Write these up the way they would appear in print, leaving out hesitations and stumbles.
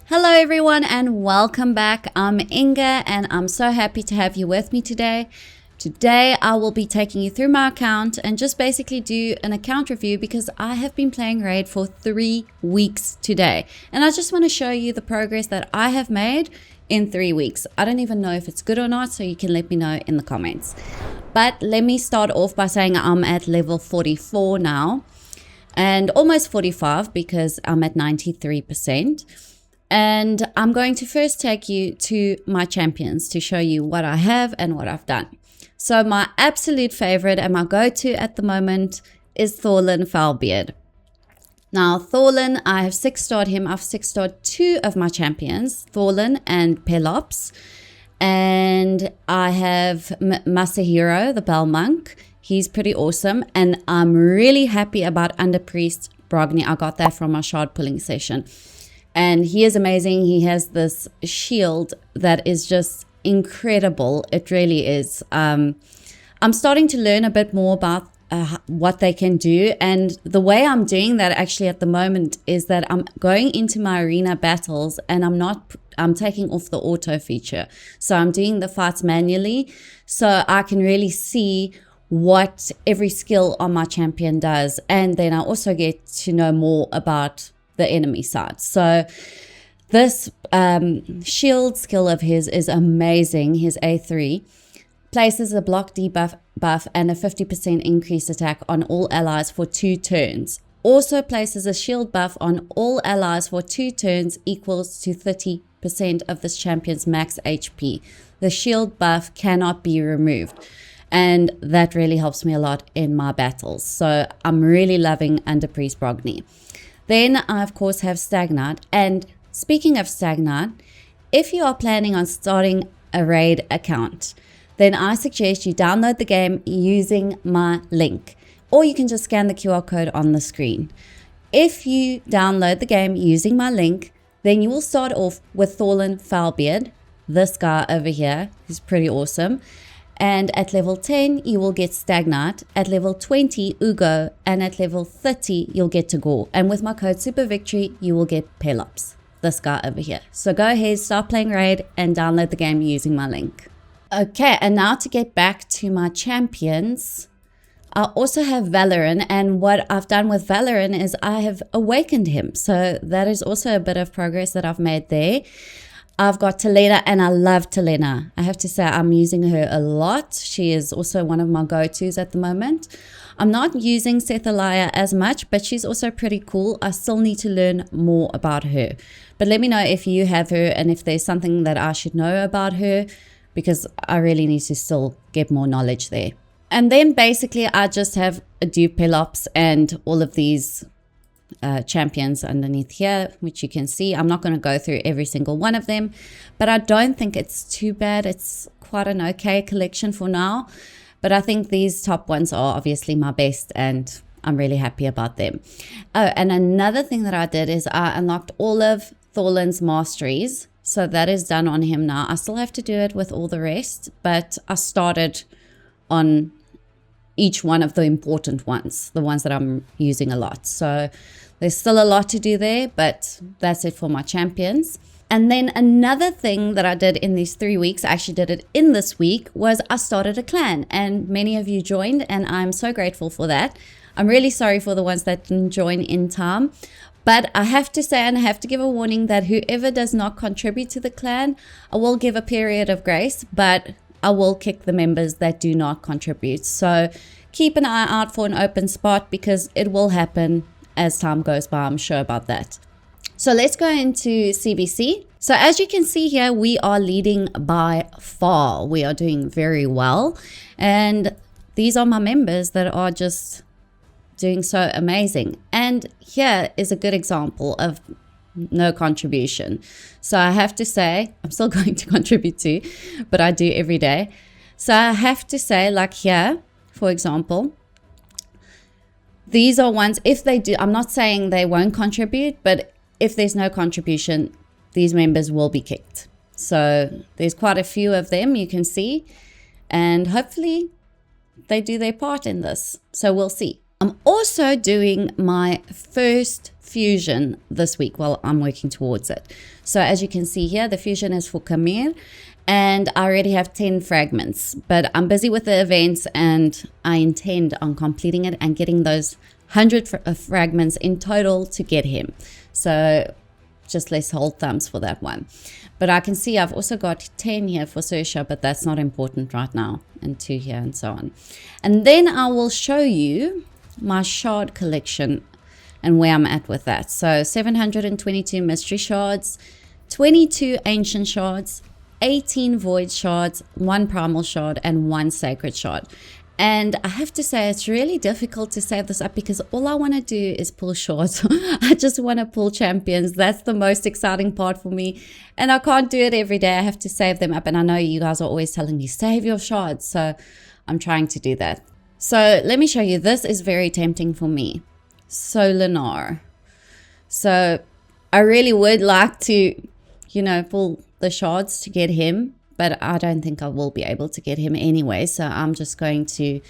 Hello everyone and welcome back. I'm Inga and I'm so happy to have you with me today. Today I will be taking you through my account and just basically do an account review because I have been playing Raid for 3 weeks today. And I just want to show you the progress that I have made in 3 weeks. I don't even know if it's good or not, so you can let me know in the comments. But let me start off by saying I'm at level 44 now and almost 45 because I'm at 93%. And I'm going to first take you to my champions to show you what I have and what I've done. So my absolute favorite and my go-to at the moment is Thorlin Foulbeard. Now Thorlin, I have 6-starred him. I've 6-starred 2 of my champions, Thorlin and Pelops. And I have Masahiro, the Bell Monk. He's pretty awesome. And I'm really happy about Underpriest Brogni. I got that from my shard pulling session. And he is amazing. He has this shield that is just incredible. It really is. I'm starting to learn a bit more about what they can do. And the way I'm doing that actually at the moment is that I'm going into my arena battles and I'm taking off the auto feature. So I'm doing the fights manually so I can really see what every skill on my champion does. And then I also get to know more about the enemy side. So this shield skill of his is amazing. His A3 places a block debuff and a 50% increased attack on all allies for 2 turns. Also places a shield buff on all allies for 2 turns equals to 30% of this champion's max HP. The shield buff cannot be removed. And that really helps me a lot in my battles. So I'm really loving Underpriest Brogni. Then I, of course, have Stagnite. And speaking of Stagnite, if you are planning on starting a Raid account, then I suggest you download the game using my link. Or you can just scan the QR code on the screen. If you download the game using my link, then you will start off with Thorlin Foulbeard, this guy over here. He's pretty awesome. And at level 10, you will get Stagnite. At level 20, Ugo. And at level 30, you'll get Tagore. And with my code SUPERVICTORY, you will get Pelops, this guy over here. So go ahead, start playing Raid, and download the game using my link. Okay, and now to get back to my champions, I also have Valoran. And what I've done with Valoran is I have awakened him. So that is also a bit of progress that I've made there. I've got Talena and I love Talena. I have to say I'm using her a lot. She is also one of my go-tos at the moment. I'm not using Sethalaya as much, but she's also pretty cool. I still need to learn more about her. But let me know if you have her and if there's something that I should know about her, because I really need to still get more knowledge there. And then basically I just have a Dupe Pelops and all of these champions underneath here, which you can see. I'm not going to go through every single one of them, but I don't think it's too bad. It's quite an okay collection for now, but I think these top ones are obviously my best and I'm really happy about them. Oh, and another thing that I did is I unlocked all of Thorlin's masteries, so that is done on him now. I still have to do it with all the rest, but I started on each one of the important ones, the ones that I'm using a lot. So there's still a lot to do there, but that's it for my champions. And then another thing that I did in these 3 weeks, I actually did it in this week, was I started a clan. And many of you joined, and I'm so grateful for that. I'm really sorry for the ones that didn't join in time. But I have to say, and I have to give a warning, that whoever does not contribute to the clan, I will give a period of grace, but I will kick the members that do not contribute. So keep an eye out for an open spot because it will happen as time goes by. I'm sure about that. So let's go into CBC. So as you can see here, we are leading by far. We are doing very well. And these are my members that are just doing so amazing. And here is a good example of no contribution. So I have to say, I'm still going to contribute too, but I do every day. So I have to say, like here, for example, these are ones, if they do, I'm not saying they won't contribute, but if there's no contribution, these members will be kicked. So there's quite a few of them, you can see, and hopefully they do their part in this. So we'll see. I'm also doing my first fusion this week while I'm working towards it. So as you can see here, the fusion is for Khmer, and I already have 10 fragments, but I'm busy with the events and I intend on completing it and getting those 100 fragments in total to get him. So just let's hold thumbs for that one. But I can see I've also got 10 here for Saoirse, but that's not important right now, and 2 here and so on. And then I will show you my shard collection and where I'm at with that. So 722 mystery shards, 22 ancient shards, 18 void shards, 1 primal shard, and 1 sacred shard. And I have to say, it's really difficult to save this up because all I want to do is pull shards. I just want to pull champions. That's the most exciting part for me. And I can't do it every day. I have to save them up. And I know you guys are always telling me, save your shards. So I'm trying to do that. So let me show you. This is very tempting for me. Solinar. So I really would like to, pull the shards to get him, but I don't think I will be able to get him anyway. So I'm just going to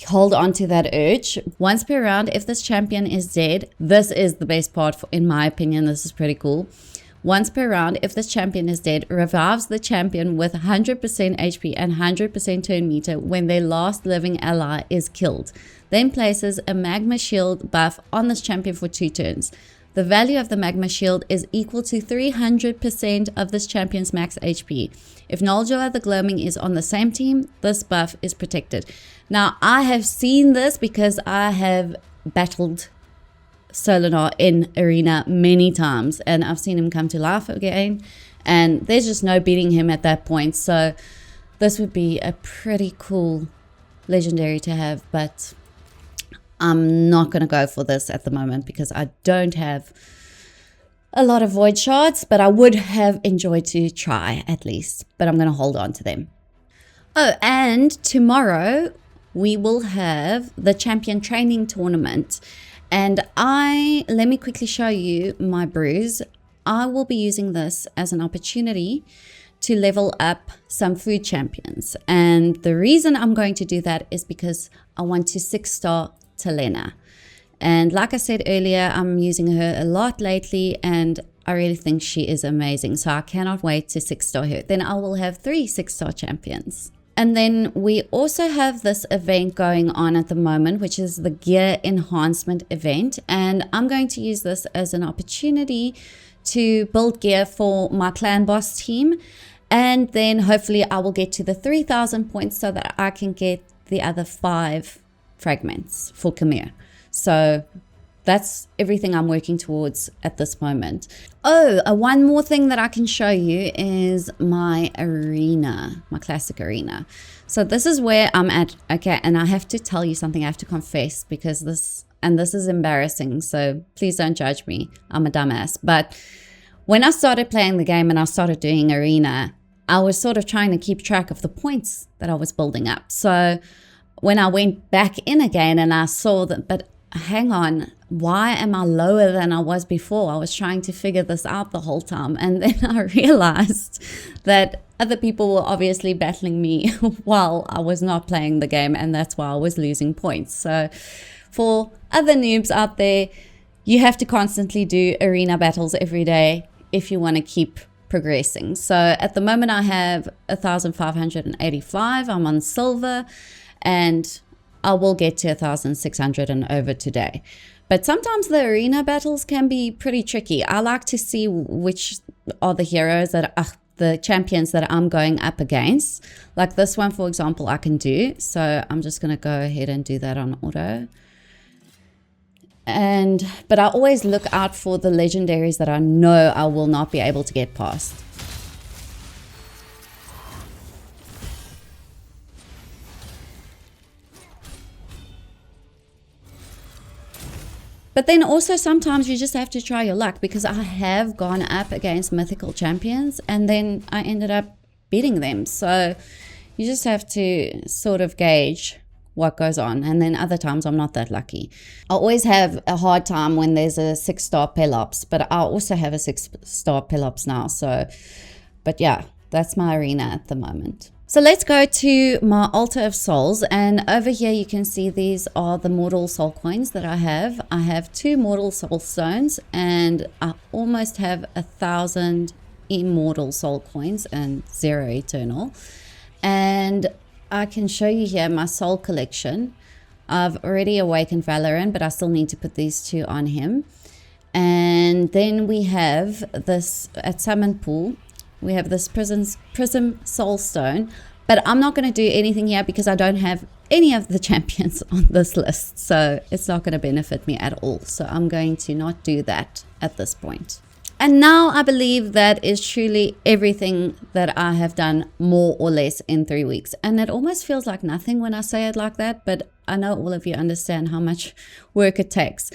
hold on to that urge. Once per round, if this champion is dead, this is the best part, in my opinion. This is pretty cool. Once per round, if this champion is dead, revives the champion with 100% HP and 100% turn meter when their last living ally is killed. Then places a magma shield buff on this champion for 2 turns. The value of the magma shield is equal to 300% of this champion's max HP. If Noldor the Gloaming is on the same team, this buff is protected. Now, I have seen this because I have battled Solinar in Arena many times, and I've seen him come to life again, and there's just no beating him at that point. So this would be a pretty cool legendary to have, but I'm not going to go for this at the moment because I don't have a lot of void shards, but I would have enjoyed to try at least, but I'm going to hold on to them. Oh, and tomorrow we will have the champion training tournament, and let me quickly show you my brews. I will be using this as an opportunity to level up some food champions, and the reason I'm going to do that is because I want to 6-star Talena. And like I said earlier, I'm using her a lot lately and I really think she is amazing. So I cannot wait to 6-star her. Then I will have 3 6-star champions. And then we also have this event going on at the moment, which is the gear enhancement event. And I'm going to use this as an opportunity to build gear for my clan boss team. And then hopefully I will get to the 3,000 points so that I can get the other 5 fragments for Khmer. So that's everything I'm working towards at this moment. Oh, one more thing that I can show you is my arena, my classic arena. So this is where I'm at. Okay, and I have to tell you something. I have to confess because this is embarrassing. So please don't judge me. I'm a dumbass. But when I started playing the game and I started doing arena, I was sort of trying to keep track of the points that I was building up. So when I went back in again and I saw that, but hang on, why am I lower than I was before? I was trying to figure this out the whole time. And then I realized that other people were obviously battling me while I was not playing the game. And that's why I was losing points. So for other noobs out there, you have to constantly do arena battles every day if you want to keep progressing. So at the moment I have 1,585. I'm on silver. And I will get to 1,600 and over today. But sometimes the arena battles can be pretty tricky. I like to see which are the heroes that are the champions that I'm going up against. Like this one, for example, I can do. So I'm just going to go ahead and do that on auto. But I always look out for the legendaries that I know I will not be able to get past. But then also sometimes you just have to try your luck, because I have gone up against mythical champions and then I ended up beating them. So you just have to sort of gauge what goes on. And then other times I'm not that lucky. I always have a hard time when there's a 6-star Pelops, but I also have a 6-star Pelops now. So, but yeah, that's my arena at the moment. So let's go to my Altar of Souls, and over here you can see these are the Mortal Soul coins that I have. I have 2 Mortal Soul stones, and I almost have 1,000 Immortal Soul coins and 0 Eternal. And I can show you here my soul collection. I've already awakened Valorant, but I still need to put these 2 on him. And then we have this at Summon Pool. We have this Prism Soul Stone, but I'm not going to do anything here because I don't have any of the champions on this list, so it's not going to benefit me at all. So I'm going to not do that at this point. And now I believe that is truly everything that I have done more or less in 3 weeks. And it almost feels like nothing when I say it like that, but I know all of you understand how much work it takes.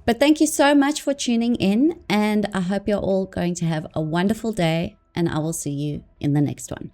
But thank you so much for tuning in, and I hope you're all going to have a wonderful day, and I will see you in the next one.